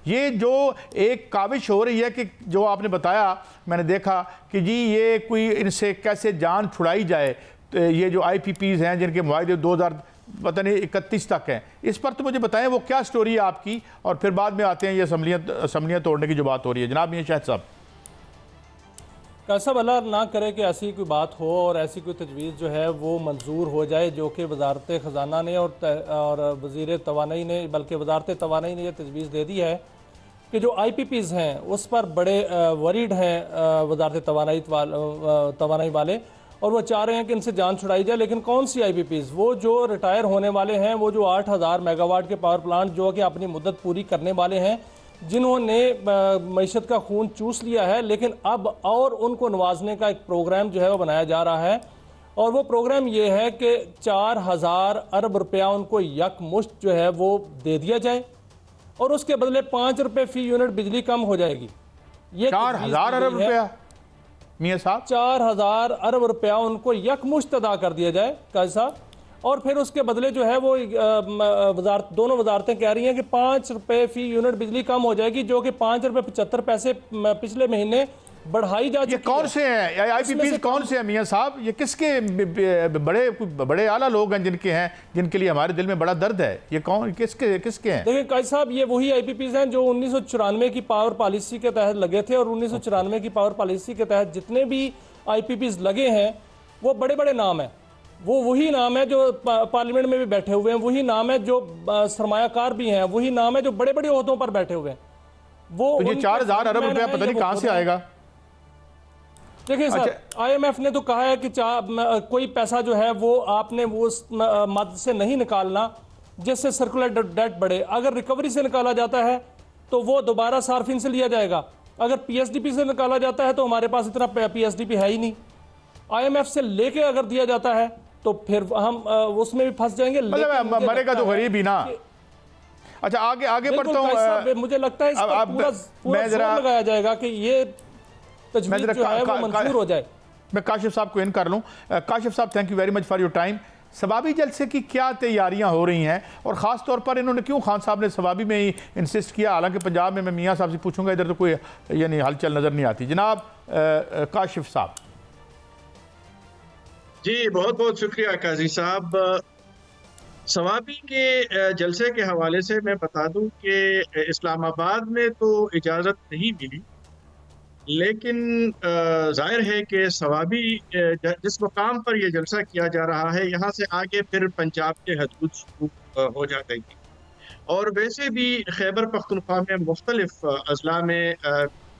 ये जो एक काविश हो रही है कि जो आपने बताया, मैंने देखा कि जी ये कोई इनसे कैसे जान छुड़ाई जाए, तो ये जो IPPs हैं जिनके मुआहदे 2031 तक हैं, इस पर तो मुझे बताएं वो क्या स्टोरी है आपकी, और फिर बाद में आते हैं ये असम्बलियाँ तोड़ने की जो बात हो रही है। जनाब मियां शाहिद साहब। कैसा अल्लाह ना करे कि ऐसी कोई बात हो और ऐसी कोई तजवीज़ जो है वो मंजूर हो जाए, जो कि वजारत ख़जाना ने और वज़ीर तवानाई ने, बल्कि वजारत तवानाई ने यह तजवीज़ दे दी है कि जो IPPs हैं उस पर बड़े वरीड हैं वजारत तवानाई वाले, और वो चाह रहे हैं कि इनसे जान छुड़ाई जाए। लेकिन कौन सी IPPs? वो जो रिटायर होने वाले हैं, वो जो 8000 मेगावाट के पावर प्लांट जो कि अपनी मुद्दत पूरी करने वाले हैं, जिन्होंने मईशत का खून चूस लिया है, लेकिन अब और उनको नवाजने का एक प्रोग्राम जो है वो बनाया जा रहा है। और वो प्रोग्राम ये है कि 4000 अरब रुपया उनको यकमुश्त जो है वो दे दिया जाए, और उसके बदले 5 रुपये फी यूनिट बिजली कम हो जाएगी। ये 4000 अरब रुपया मियां साहब, 4000 अरब रुपया उनको यकमुश्त अदा कर दिया जाए काजी साहब, और फिर उसके बदले जो है वो दोनों वजारतें कह रही हैं कि 5 रुपये फी यूनिट बिजली कम हो जाएगी, जो कि 5 रुपये 75 पैसे पिछले महीने बढ़ाई जा चुकी है। ये कौन से हैं IPPs? कौन से हैं मियां साहब? ये किसके बड़े आला लोग हैं जिनके हैं, जिनके लिए हमारे दिल में बड़ा दर्द है? ये कौन किसके हैं? देखिए काजी साहब, ये वही IPPs हैं जो 1994 की पावर पॉलिसी के तहत लगे थे, और 1994 की पावर पॉलिसी के तहत जितने भी IPPs लगे हैं वो बड़े बड़े नाम हैं। वो वही नाम है जो पार्लियामेंट में भी बैठे हुए हैं, वही नाम है जो सरमायाकार भी हैं, वही नाम है जो बड़े बड़े ओहदों पर बैठे हुए हैं। वो तो ये 4000 अरब रुपया पता नहीं कहां से आएगा। देखिए सर, IMF ने तो कहा है कि कोई पैसा जो है वो आपने वो उस मद से नहीं निकालना जिससे सर्कुलर डेट बढ़े। अगर रिकवरी से निकाला जाता है तो वो दोबारा सार्फिन से लिया जाएगा, अगर PSDP से निकाला जाता है तो हमारे पास इतना PSDP है ही नहीं। IMF से लेके अगर दिया जाता है तो फिर हम उसमें भी फंस जाएंगे। मतलब मरेगा तो गरीब ही ना। अच्छा, आगे बढ़ता हूं। मुझे लगता है इसका पूरा जोर लगाया जाएगा कि ये तजवीज़ जो है वो मंजूर हो जाए। मैं काशिफ साहब को इन कर लूं। काशिफ साहब, thank you very much for your time. Swabi जलसे की क्या तैयारियां हो रही हैं, और ख़ास तौर पर इन्होंने क्यों खान साहब ने सवाबी में ही इंसिस्ट किया? हालांकि पंजाब में मैं मियां साहब से पूछूंगा, इधर तो कोई यानी हलचल नज़र नहीं आती। जनाब काशिफ साहब। जी बहुत बहुत शुक्रिया काजी साहब। सवाबी के जलसे के हवाले से मैं बता दूं कि इस्लामाबाद में तो इजाज़त नहीं मिली, लेकिन जाहिर है कि सवाबी जिस मुकाम पर यह जलसा किया जा रहा है, यहाँ से आगे फिर पंजाब के हदूद शुरू हो जाएगी। और वैसे भी खैबर पख्तूनख्वा में मुख्तलिफ अजला में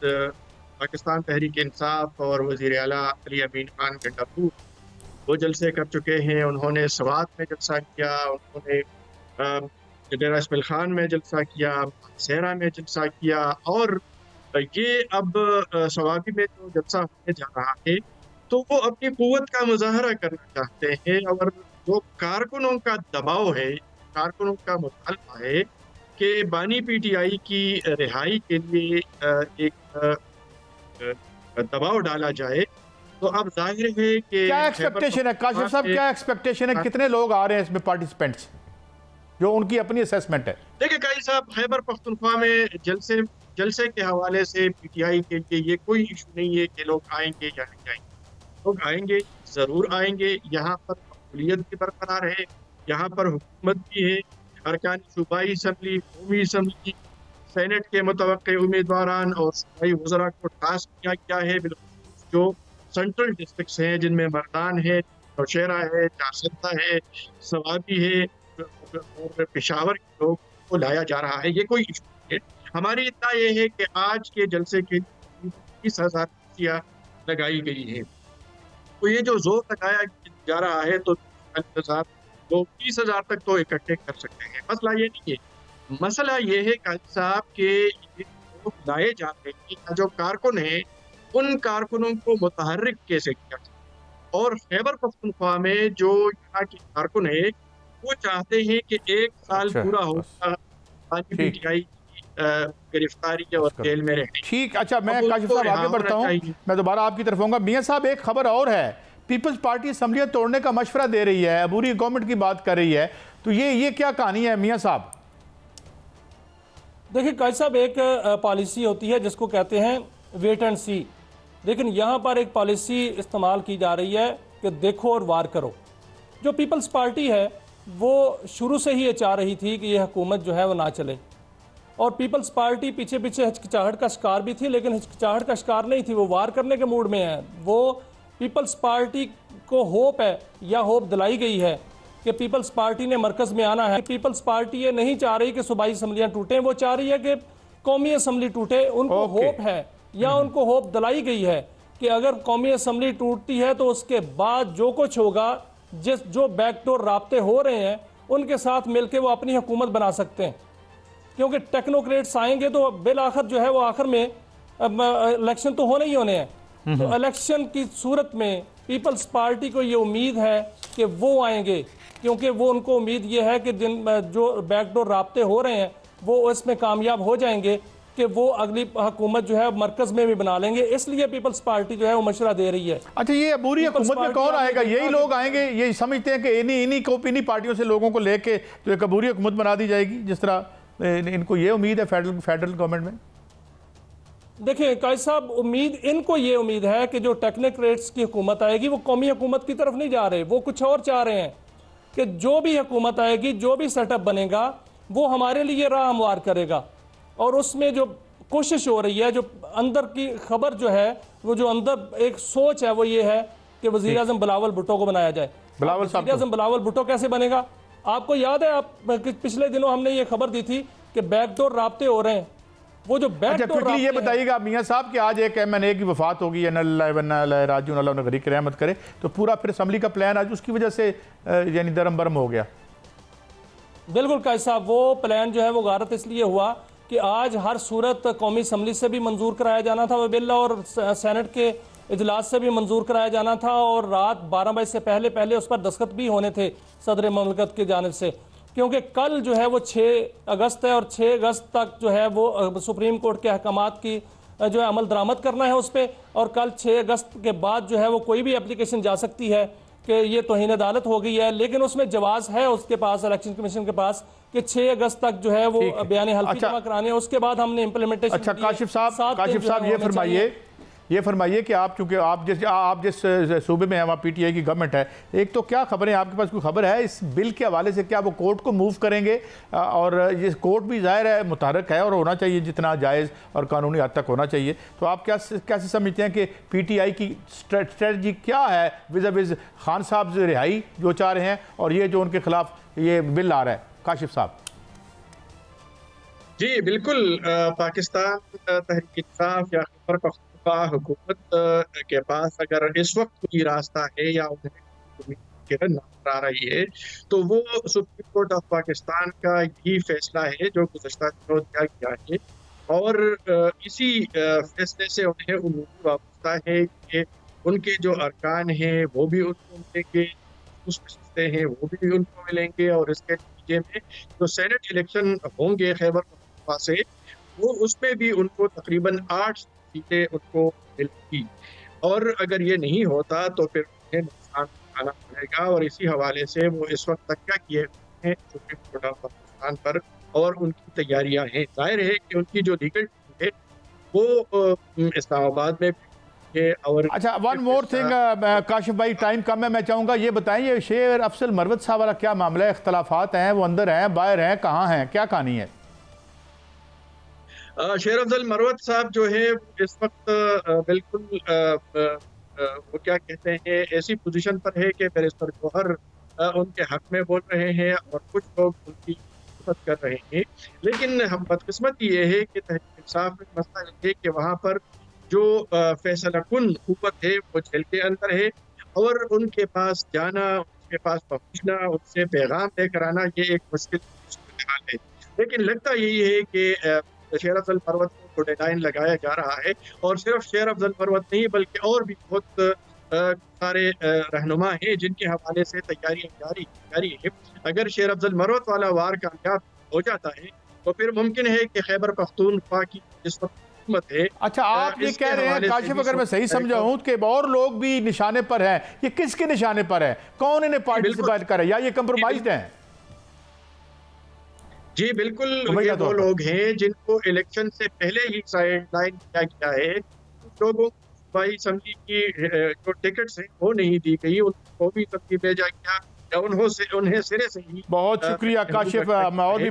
पाकिस्तान तहरीक इंसाफ और वज़ीर आला अली अमीन खान गंडापुर वो जलसे कर चुके हैं। उन्होंने सवात में जलसा किया, उन्होंने डेरा इस्माइल खान में जलसा किया, सेहरा में जलसा किया, और ये अब सवाबी में जो जलसा होने जा रहा है तो वो अपनी कुव्वत का मुजाहरा करना चाहते हैं। और जो कारकुनों का दबाव है, कारकुनों का मुतालबा है कि बानी PTI की रिहाई के लिए एक दबाव डाला जाए, तो अब जाहिर है कि क्या एक्सपेक्टेशन है काशिफ साहब, क्या एक्सपेक्टेशन है? कितने लोग आ रहे हैं इसमें पार्टिसिपेंट्स, जो उनकी अपनी असेसमेंट है? देखिए काजी साहब, खैबर पख्तूनख्वा में जलसे के हवाले से PTI के लिए ये कोई इशू नहीं है कि लोग आएंगे या नहीं आएंगे। लोग आएंगे, जरूर आएंगे। यहाँ पर मकबूलियत भी बरकरार है, यहाँ पर हुकूमत भी है, अरकान सूबाई असम्बली, कौमी असम्बली, सेनेट के मुतवक्के उम्मीदवारान और सूबाई वज़रा को टास्क किया गया है। जो सेंट्रल डिस्ट्रिक्ट्स हैं जिनमें मर्दान है, नौशेरा है, जासदा है, सवाबी है और पेशावर के लोग को लाया जा रहा है। ये कोई इशू नहीं है। हमारी इतना ये है कि आज के जलसे के 30,000 कुर्सियाँ लगाई गई है, तो ये जो जोर लगाया जा रहा है तो 30,000 तक तो इकट्ठे कर सकते हैं। मसला ये नहीं है। मसला ये है काजी साहब के लोग लाए जा रहे हैं, जो कारकुन है उन कारकुनों को मुतहर्रिक कैसे किया जाए। और खैबर पख्तूनख्वा में जो यहाँ के कारकुन है वो चाहते हैं कि 1 साल पूरा होगा PTI गिरफ्तारी और जेल में रहने। ठीक, अच्छा मैं काशिफ साहब आगे बढ़ता हूँ, मैं दोबारा आपकी तरफ आऊँगा। मियां साहब, एक खबर और है, पीपल्स पार्टी असम्बलियाँ तोड़ने का मशवरा दे रही है, अबूरी गवर्नमेंट की बात कर रही है, तो ये क्या कहानी है मियां साहब? देखिए काजी साहब, एक पॉलिसी होती है जिसको कहते हैं वेट एंड सी, लेकिन यहाँ पर एक पॉलिसी इस्तेमाल की जा रही है कि देखो और वार करो। जो पीपल्स पार्टी है वो शुरू से ही ये चाह रही थी कि ये हुकूमत जो है वो ना चले, और पीपल्स पार्टी पीछे पीछे हिचकिचाहट का शिकार भी थी, लेकिन हिचकिचाहट का शिकार नहीं थी, वो वार करने के मूड में है। वो पीपल्स पार्टी को होप है या होप दिलाई गई है कि पीपल्स पार्टी ने मरकज़ में आना है। पीपल्स पार्टी ये नहीं चाह रही कि सूबाई असम्बलियाँ टूटें, वो चाह रही है कि कौमी असम्बली टूटे। उनको होप है या उनको होप दिलाई गई है कि अगर कौमी असम्बली टूटती है तो उसके बाद जो कुछ होगा, जो बैकडोर राब्ते हो रहे हैं उनके साथ मिलकर वो अपनी हुकूमत बना सकते हैं, क्योंकि टेक्नोक्रेट्स आएंगे तो बिल आखिर जो है वो आखिर में इलेक्शन तो होने ही होने हैं। तो इलेक्शन की सूरत में पीपल्स पार्टी को ये उम्मीद है कि वो आएंगे, क्योंकि वो उनको उम्मीद ये है कि जो बैकडोर राब्ते हो रहे हैं वो इसमें कामयाब हो जाएंगे कि वो अगली हुकूमत जो है मरकज में भी बना लेंगे। इसलिए पीपल्स पार्टी जो है वो मशवरा दे रही है। अच्छा, ये अबूरी हुकूमत में कौन आएगा? यही लोग आएंगे? ये समझते हैं कि इन्हीं पार्टियों से लोगों को लेके जो एक अबूरी हुकूमत बना दी जाएगी, जिस तरह इनको ये उम्मीद है फेडरल गवर्नमेंट में? देखिए काजी साहब, इनको ये उम्मीद है कि जो टेक्नोक्रेट्स की हुकूमत आएगी वो कौमी हुकूमत की तरफ नहीं जा रहे, वो कुछ और चाह रहे हैं कि जो भी हुकूमत आएगी, जो भी सेटअप बनेगा वो हमारे लिए राह हमवार करेगा। और उसमें जो कोशिश हो रही है, जो अंदर की खबर जो है, वो जो अंदर एक सोच है वो ये है कि वज़ीर आज़म बिलावल भुट्टो को बनाया जाए। वज़ीर आज़म बिलावल भुट्टो कैसे बनेगा? आपको याद है, पिछले दिनों हमने ये खबर दी थी कि बैकडोर राब्ते हो रहे हैं। वो जो बैकडोर राब्ते, ये बताइएगा मियां साहब कि आज एक MNA की वफात होगी, राजू अल्लाह ने गरीक रहमत करे, तो पूरा फिर असम्बली का प्लान आज उसकी वजह से यानी दरम बरम हो गया। बिल्कुल काजी साहब, वो प्लान जो है वो गारत इसलिए हुआ कि आज हर सूरत कौमी असम्बली से भी मंजूर कराया जाना था वो बिल, और सेनेट के इजलास से भी मंजूर कराया जाना था, और रात 12 बजे से पहले उस पर दस्तखत भी होने थे सदर ममलकत की जानिब से, क्योंकि कल जो है वो 6 अगस्त है और 6 अगस्त तक जो है वो सुप्रीम कोर्ट के अहकामात की जो है अमल दरामद करना है उस पर, और कल 6 अगस्त के बाद जो है वो कोई भी एप्लीकेशन जा सकती है कि ये तौहीन अदालत हो गई है। लेकिन उसमें जवाज है उसके पास, इलेक्शन कमीशन के पास, कि 6 अगस्त तक जो है वो बयान हल्फी जमा कराने हैं, उसके बाद हमने इम्प्लीमेंटेशन। अच्छा काशिफ साहब, ये फरमाइए कि आप, चूंकि आप जिस सूबे में हैं वहाँ PTI की गवर्नमेंट है, एक तो क्या खबर है, आपके पास कोई खबर है इस बिल के हवाले से? क्या वो कोर्ट को मूव करेंगे? और ये कोर्ट भी ज़ाहिर है मुतहरक है और होना चाहिए जितना जायज़ और कानूनी हद तक होना चाहिए, तो आप कैसे समझते हैं कि PTI की स्ट्रेटजी क्या है विज़ खान साहब से रिहाई जो चाह रहे हैं और ये जो उनके खिलाफ ये बिल आ रहा है? काशिफ साहब जी बिल्कुल, पाकिस्तान तहरीक इंसाफ या खैबर पख्तूनख्वा हुकूमत के पास अगर इस वक्त कोई रास्ता है या उन्हें किरण नजर आ रही है तो वो सुप्रीम कोर्ट ऑफ पाकिस्तान का यही फैसला है जो गुज़श्ता दिनों दिया गया है, और इसी फैसले से उन्हें उम्मीद वाबस्ता है कि उनके जो अरकान हैं वो भी उनको मिलेंगे, उसके हैं वो भी उनको मिलेंगे, और इसके नतीजे में जो सेनेट इलेक्शन होंगे खैबर पख्तूनख्वा से, वो उसमें भी उनको तकरीबन 8 सीटें उनको मिलेंगी। और अगर ये नहीं होता तो फिर उन्हें नुकसान उठाना पड़ेगा, और इसी हवाले से वो इस वक्त तक क्या किए हैं सुप्रीम कोर्ट ऑफ पाकिस्तान पर, और उनकी तैयारियां हैं। जाहिर है कि उनकी जो लीगल टीम है वो इस्लामाबाद में और अच्छा, वन मोर थिंग काशिफ भाई, टाइम कम है, मैं चाहूँगा ये बताएं, ये शेर अफजल मरवत साहब वाला क्या मामला है? इख्तलाफात हैं, वो अंदर हैं, बाहर हैं, कहाँ हैं, क्या कहानी है? शेर अफजल मरवत साहब जो है इस वक्त बिल्कुल वो क्या कहते हैं ऐसी पोजीशन पर है कि बैरिस्टर गौहर उनके हक में बोल रहे हैं और कुछ लोग उनकी मदद कर रहे हैं। लेकिन हम बदकिस्मती ये है कि तहरीक इंसाफ में मसला ये है कि वहाँ पर जो फैसला कुन हुकूमत है वो जेल के अंदर है, और उनके पास जाना, उनके पास पहुँचना, उनसे पैगाम लेकर आना ये एक मुश्किल है। लेकिन लगता यही है कि शेर अफजल मरवत को डेडलाइन लगाया जा रहा है, और सिर्फ शेर अफजल मरवत नहीं बल्कि और भी बहुत सारे रहनुमा हैं जिनके हवाले से तैयारियां जारी है। अगर शेर अफजल मरवत वाला वार कामयाब हो जाता है तो फिर मुमकिन है कि खैबर पख्तूनख्वा की जिस वक्त हुकूमत है। अच्छा, आप ये कह रहे हैं काशिफ, अगर मैं सही समझा हूं कि और लोग भी निशाने पर हैं, ये किसके निशाने पर है? कौन इन्हें पार्टिसिपेट करे या ये कंप्रोमाइज्ड हैं? जी बिल्कुल, मुबैना ये वो तौर पर। लोग हैं जिनको इलेक्शन से पहले ही साइडलाइन किया गया है। कुछ लोगों को सूबाई असम्बली की जो टिकट्स हैं वो नहीं दी गई, उनको भी असम्बली भेजा गया या उन्हें सिरे से ही बहुत शुक्रिया मजबूर काशिफ, रखा मैं गया और है। भी